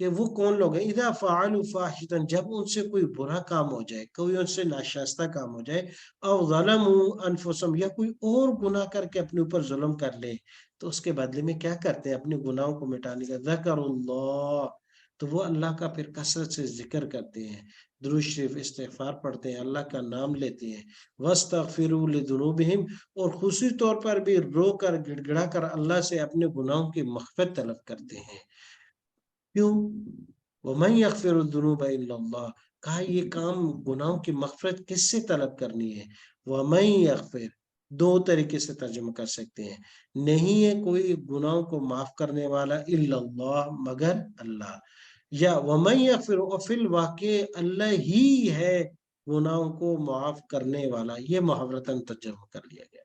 کہ وہ کون لوگ ہیں، اذا فعلوا فاحشۃ، جب ان سے کوئی برا کام ہو جائے، کوئی ان سے ناشائستہ کام ہو جائے، او ظلموا انفسهم، یا کوئی اور گناہ کر کے اپنے اوپر ظلم کر لے، تو اس کے بدلے میں کیا کرتے ہیں، اپنے گناہوں کو مٹانے کا، ذکر اللہ، تو وہ اللہ کا پھر کثرت سے ذکر کرتے ہیں، درود شریف استغفار پڑھتے ہیں، اللہ کا نام لیتے ہیں، واستغفروا لذنوبہم، اور خصوصی طور پر بھی رو کر گڑ گڑا کر اللہ سے اپنے گناہوں کی مغفرت طلب کرتے ہیں۔ کیوں؟ وَمَن يَغْفِرُ الذُّنُوبَ إِلَّا اللَّهُ، کہا یہ کام گناہوں کی مغفرت کس سے طلب کرنی ہے؟ وَمَن يَغْفِرُ، دو طریقے سے ترجمہ کر سکتے ہیں، نہیں ہے کوئی گناہوں کو معاف کرنے والا الا اللہ، مگر اللہ، یا وَمَن يَغْفِرُ، اور فی الواقع اللہ ہی ہے گناہوں کو معاف کرنے والا، یہ محاورتاً ترجمہ کر لیا گیا۔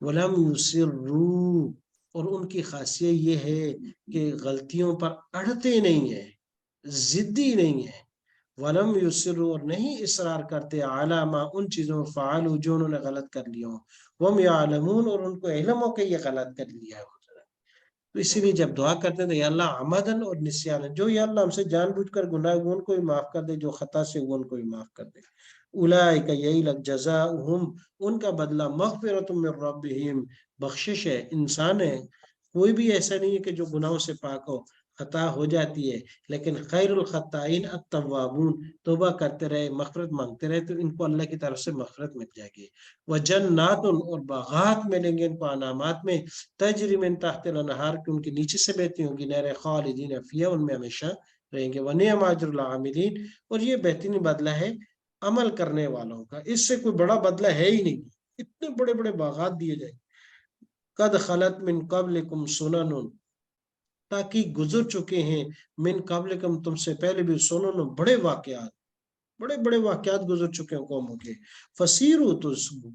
وَلَمْ يُصِرُّوا، اور ان کی خاصیت یہ ہے کہ غلطیوں پر اڑتے نہیں ہیں، ضدی نہیں ہیں، وَلَمْ يُصِرُّوا، اور نہیں اصرار کرتے، عَلَىٰ مَا، ان چیزوں فعلوا جو انہوں نے غلط کر لیا ہوں، وَهُمْ يَعْلَمُونَ، اور ان کو علم ہو کہ یہ غلط کر لیا ہے۔ تو اسی لیے جب دعا کرتے ہیں تو یا اللہ عمدن اور نسیان، جو یا اللہ ہم سے جان بوجھ کر گناہ ان کو بھی معاف کر دے، جو خطا سے وہ ان کو بھی معاف کر دے۔ اولئک، یہی لگ جزاؤہم، ان کا بدلہ مغفرۃ من ربہم، بخشش ہے، انسان ہے، کوئی بھی ایسا نہیں ہے کہ جو گناہوں سے پاک ہو، خطا ہو جاتی ہے، لیکن خیر الخطائین التوابون، توبہ کرتے رہے، مغفرت مانگتے رہے، تو ان کو اللہ کی طرف سے مغفرت مل جائے گی۔ وجنات، اور باغات ملیں گے ان کو انعامات میں، تجری من تحت الانہار، کہ ان کے نیچے سے بہتی ہوں گی نہریں، خالدین فیہا، ان میں ہمیشہ رہیں گے۔ ونعم اجر العاملین، اور یہ بہترین بدلہ ہے عمل کرنے والوں کا، اس سے کوئی بڑا بدلہ ہے ہی نہیں، اتنے بڑے بڑے باغات دیے جائیں۔ قد خلت من قبلکم سنن، تاکہ گزر چکے ہیں، من قبلکم، تم سے پہلے بھی، سنن، بڑے واقعات، بڑے بڑے واقعات گزر چکے ہیں قوموں کے، فسیرو، تو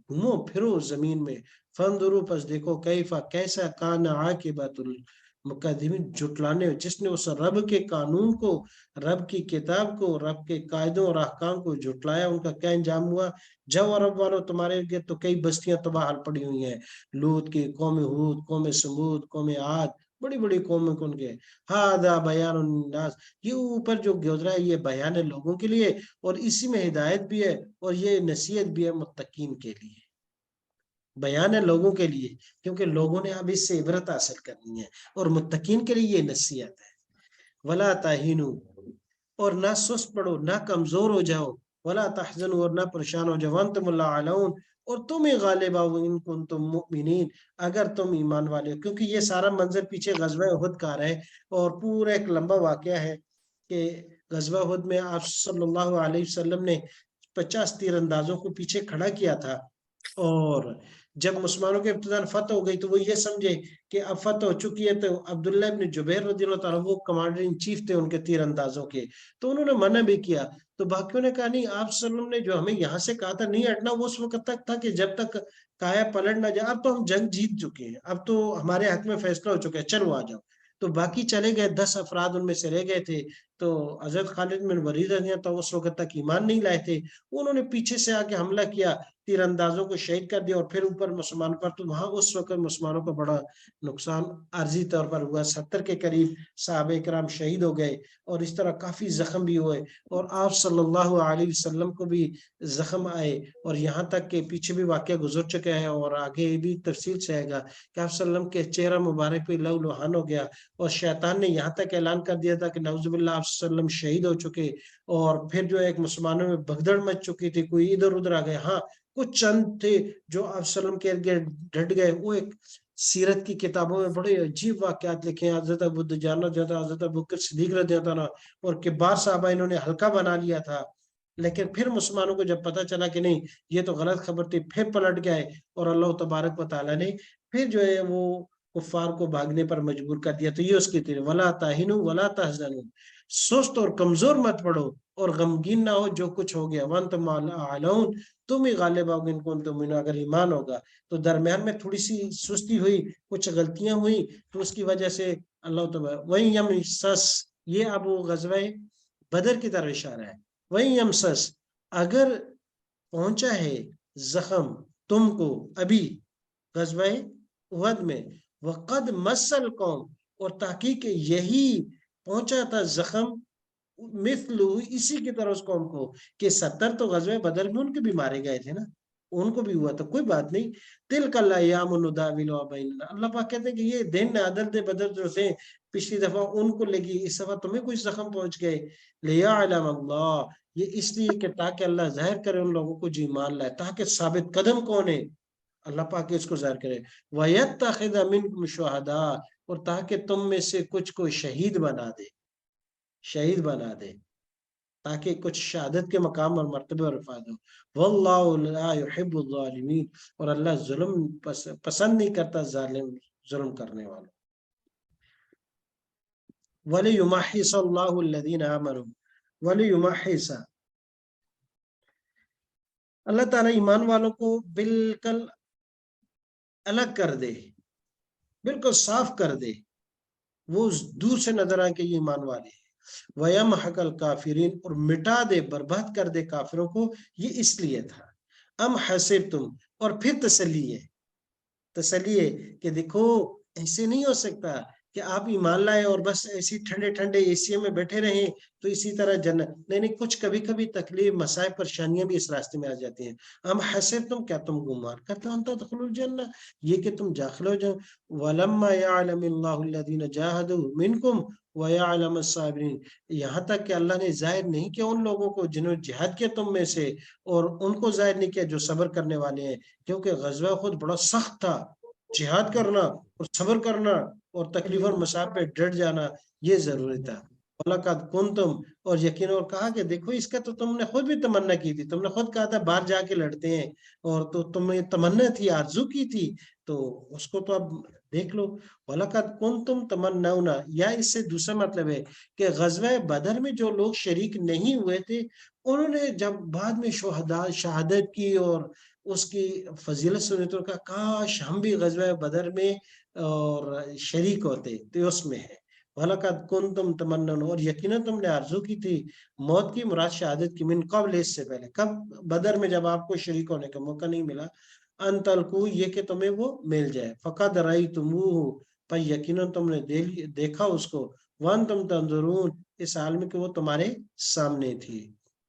گھومو پھرو زمین میں، فانظرو، پس دیکھو، کیفا، کیسا، کان عاقبت المکذبین، جھٹلانے، جس نے اس رب کے قانون کو، رب کی کتاب کو، رب کے قاعدوں اور احکام کو جھٹلایا، ان کا کیا انجام ہوا۔ جاؤ رب والو، تمہارے ارد تو کئی بستیاں تباہ حال پڑی ہوئی ہیں، لوط کی، قوم ہود، قوم سمود، قوم عاد، بڑی بڑی قوموں کو ان کے، ہذا بیان الناس، یہ اوپر جو گزرا ہے یہ بیان ہے لوگوں کے لیے، اور اسی میں ہدایت بھی ہے، اور یہ نصیحت بھی ہے متقین کے لیے، بیان ہے لوگوں کے لیے، کیونکہ لوگوں نے اب اس سے عبرت حاصل کرنی ہے، اور متقین کے لیے یہ نصیحت ہے۔ ولا تہینوا، اور نہ سست پڑو، نہ کمزور ہو جاؤ، ولا تحزنوا، اور نہ پریشان ہو جاؤ، وانتم الاعلون، اور تم ہی غالب آؤ، ان کنتم مؤمنین، اگر تم ایمان والے ہو، کیونکہ یہ سارا منظر پیچھے غزوہ احد کا ہے، اور پورا ایک لمبا واقعہ ہے کہ غزوہ احد میں آپ صلی اللہ علیہ وسلم نے 50 تیر اندازوں کو پیچھے کھڑا کیا تھا، اور جب مسلمانوں کے ابتداء فتح ہو گئی تو وہ یہ سمجھے کہ اب فتح ہو چکی ہے، تو عبداللہ ابن جبیر رضی اللہ تعالیٰ، وہ کمانڈر ان چیف تھے ان کے تیر اندازوں کے، تو انہوں نے منع بھی کیا، تو باقیوں نے کہا نہیں، آپ صلی اللہ علیہ وسلم نے جو ہمیں یہاں سے کہا تھا نہیں ہٹنا، وہ اس وقت تک تھا کہ جب تک کایا پلٹ نہ جائے، اب تو ہم جنگ جیت چکے ہیں، اب تو ہمارے حق میں فیصلہ ہو چکا ہے، چلو آ جاؤ۔ تو باقی چلے گئے، 10 افراد ان میں سے رہ گئے تھے، تو حضرت خالد بن ولید رضی اللہ تو اس وقت تک ایمان نہیں لائے تھے، انہوں نے پیچھے سے آ کے حملہ کیا، تیر اندازوں کو شہید کر دیا، اور پھر اوپر مسلمان پر، تو وہاں اس وقت مسلمانوں کا بڑا نقصان عارضی طور پر ہوا، 70 کے قریب صحابہ کرام شہید ہو گئے، اور اس طرح کافی زخم بھی ہوئے، اور آپ صلی اللہ علیہ وسلم کو بھی زخم آئے، اور یہاں تک کہ پیچھے بھی واقعہ گزر چکا ہے، اور آگے بھی تفصیل سے آئے گا کہ آپ صلی اللہ علیہ وسلم کے چہرہ مبارک پہ لہو لہان ہو گیا، اور شیطان نے یہاں تک اعلان کر دیا تھا کہ نعوذ باللہ آپ صلی اللہ علیہ وسلم شہید ہو چکے، اور پھر جو ایک مسلمانوں میں بھگدڑ مچ چکی تھی، کوئی ادھر ادھر آ گئے، ہاں کچھ چند تھے جو آپ صلی اللہ علیہ وسلم کے ارد گرد ڈٹ گئے، وہ ایک سیرت کی کتابوں میں بڑے عجیب واقعات لکھے ہیں، حضرت ابو دجانہ جاتا، حضرت ابوبکر صدیق رضی اللہ عنہ، اور کبار صحابہ انہوں نے ہلکا بنا لیا تھا، لیکن پھر مسلمانوں کو جب پتہ چلا کہ نہیں یہ تو غلط خبر تھی، پھر پلٹ گئے، اور اللہ تبارک و تعالیٰ نے پھر جو ہے وہ کفار کو بھاگنے پر مجبور کر دیا، تو یہ اس کی تھی، ولا تہنوا ولا تحزنوا، سست اور کمزور مت پڑو، اور غمگین نہ ہو جو کچھ ہو گیا، وانتم الاعلون، تم ہی غالب آؤ گے ان کنتم مؤمنین، اگر ایمان ہوگا۔ تو درمیان میں تھوڑی سی سستی ہوئی، کچھ غلطیاں ہوئی، تو اس کی وجہ سے اللہ تعالیٰ، وہیں یمسس، یہ اب وہ غزوہ بدر کی طرف اشارہ ہے، وہیں یمسس، اگر پہنچا ہے زخم تم کو ابھی غزوہ احد میں، وقد مسل قوم، اور تحقیق یہی پہنچا تھا زخم مثلو اسی کی طرح اس قوم کو کہ 70 تو غزوہ بدر میں ان کے بھی مارے گئے تھے نا، ان کو بھی ہوا تھا، کوئی بات نہیں. تلک الایام نداولها بین الناس، اللہ پاک کہتے ہیں کہ یہ دن عدد بدر جو تھے پچھلی دفعہ ان کو لگی، اس دفعہ تمہیں کچھ زخم پہنچ گئے. لیعلم اللہ، یہ اس لیے کہ تاکہ اللہ ظاہر کرے ان لوگوں کو جو ایمان لائے، تاکہ ثابت قدم کون ہے، اللہ پاک اس کو ظاہر کرے. وَيَتَّخِذَ مِنْكُمْ شُهَدَاءَ، اور تاکہ تم میں سے کچھ کو شہید بنا دے، شہید بنا دے، تاکہ کچھ شہادت کے مقام اور مرتبے اور رفعت ہو. واللہ لا يحب الظالمین، اور اللہ ظلم پسند نہیں کرتا ظلم کرنے والوں. وَلِيُمَحِّصَ اللَّهُ الَّذِينَ آمَنُوا وَلِيُمَحِّصَ، اللہ تعالیٰ ایمان والوں کو بالکل الگ کر دے، بالکل صاف کر دے، وہ دور سے نظر آئے کہ یہ ایمان والے ہیں. وَيَمْحَقَ الْكَافِرِينَ، اور مٹا دے، برباد کر دے کافروں کو. یہ اس لیے تھا. ام حسبتم، اور پھر تسلی ہے کہ دیکھو ایسے نہیں ہو سکتا کہ آپ ایمان لائے اور بس ایسی ٹھنڈے ٹھنڈے اے سی میں بیٹھے رہیں تو اسی طرح جنت. نہیں، کچھ کبھی کبھی تکلیف، مسائل، پریشانیاں بھی اس راستے میں آ جاتی ہیں. ام حسبتم، کیا تم گمان کرتے ہو ان تدخلوا الجنہ، یہ کہ تم داخل ہو جاؤ. وَلَمَّا يَعْلَمِ اللَّهُ الَّذِينَ جَاهَدُوا مِنْكُمْ وَيَعْلَمَ الصَّابِرِينَ، یہاں تک کہ اللہ نے ظاہر نہیں کیا ان لوگوں کو جنہوں نے جہاد کیا تم میں سے، اور ان کو ظاہر نہیں کیا جو صبر کرنے والے ہیں. کیونکہ غزوہ خود بڑا سخت تھا، جہاد کرنا اور صبر کرنا اور تکلیف اور مصائب پہ ڈٹ جانا یہ ضروری تھا. وَلَقَدْ كُنْتُمْ، اور یقین اور کہا کہ دیکھو اس کا تو تم نے خود بھی تمنا کی تھی، تم نے خود کہا تھا باہر جا کے لڑتے ہیں، اور تو تم نے تمنا تھی، آرزو کی تھی، تو اس کو تو اب دیکھ لو. وَلَقَدْ كُنْتُمْ تَمَنَّوْنَ، یا اس سے دوسرا مطلب ہے کہ غزوہ بدر میں جو لوگ شریک نہیں ہوئے تھے انہوں نے جب بعد میں شہادت کی اور اس کی فضیلت سنی تو کہا کاش ہم بھی غزوہ بدر میں اور شریک ہوتے، تو اس میں ہے. وَلَقَدْ كُنْتُمْ تَمَنَّوْنَ، اور یقیناً تم نے آرزو کی تھی موت کی، مراد شہادت کی، من قبل، اس سے پہلے. کب؟ بدر میں، جب آپ کو شریک ہونے کا موقع نہیں ملا. ان تلقوا، یہ کہ تمہیں وہ مل جائے. فقد رأیتموہ، پر یقیناً تم نے دیکھا اس کو. وانتم تنظرون، اس حال میں کہ وہ تمہارے سامنے تھی.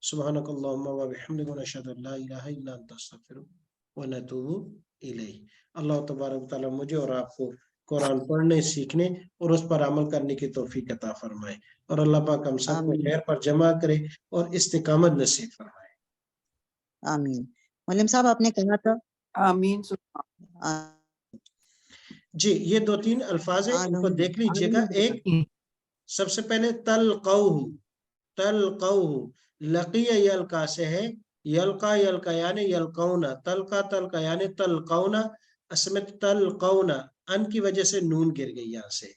سبحانک اللہم وبحمدک، ونشہد ان لا الہ الا انت، نستغفرک ونتوب الیہ. اللہ تبارک و تعالیٰ مجھے اور آپ کو قرآن پڑھنے، سیکھنے اور اس پر عمل کرنے کی توفیق عطا فرمائے، اور اللہ پاک ہم سب کو خیر پر جمع کرے اور استقامت نصیب فرمائے. آمین. مولم صاحب آپ نے کہا تھا آمین. جی یہ 2-3 الفاظ ہیں، ان کو دیکھ لیجئے گا. ایک سب سے پہلے تلقوہ، لقی یلقا سے ہے، یلقا یلقیان یلقونا، تلقا یعنی تلقونا، اسمت تلقونا، ان کی وجہ سے نون گر گئی یہاں سے،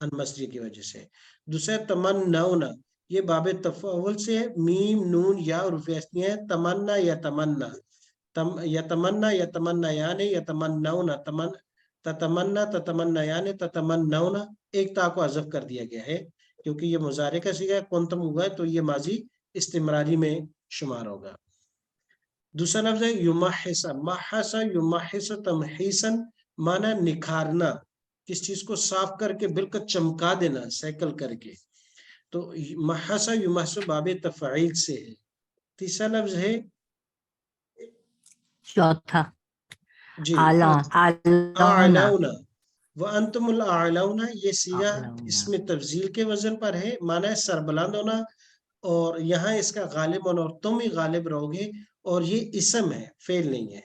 ان مصدری کی وجہ سے. دوسرا تمنونا، یہ باب تفاول سے ہے، میم نون یا رفعی ہے. تمنا یتمنا، یتمنا یعنی یتمنونا، تتمنا یعنی تتمنونا، ایک تا کو حذف کر دیا گیا ہے کیونکہ یہ مضارع کا صیغہ ہے، کنتم ہوا ہے تو یہ ماضی استمراری میں شمار ہوگا. دوسرا لفظ ہے یمحص، محص یمحص تمحیصا، معنی نکھارنا، کس چیز کو صاف کر کے بالکل چمکا دینا، سیکل کر کے. تو محص یمحص باب تفعیل سے ہے. تیسرا لفظ ہے چوتھا جی اعلونا، وانتم الاعلون، یہ صیغہ اس میں تفضیل کے وزن پر ہے، معنی ہے سربلند ہونا، اور یہاں اس کا غالب ہونا، اور تم ہی غالب رہو گے، اور یہ اسم ہے، فعل نہیں ہے.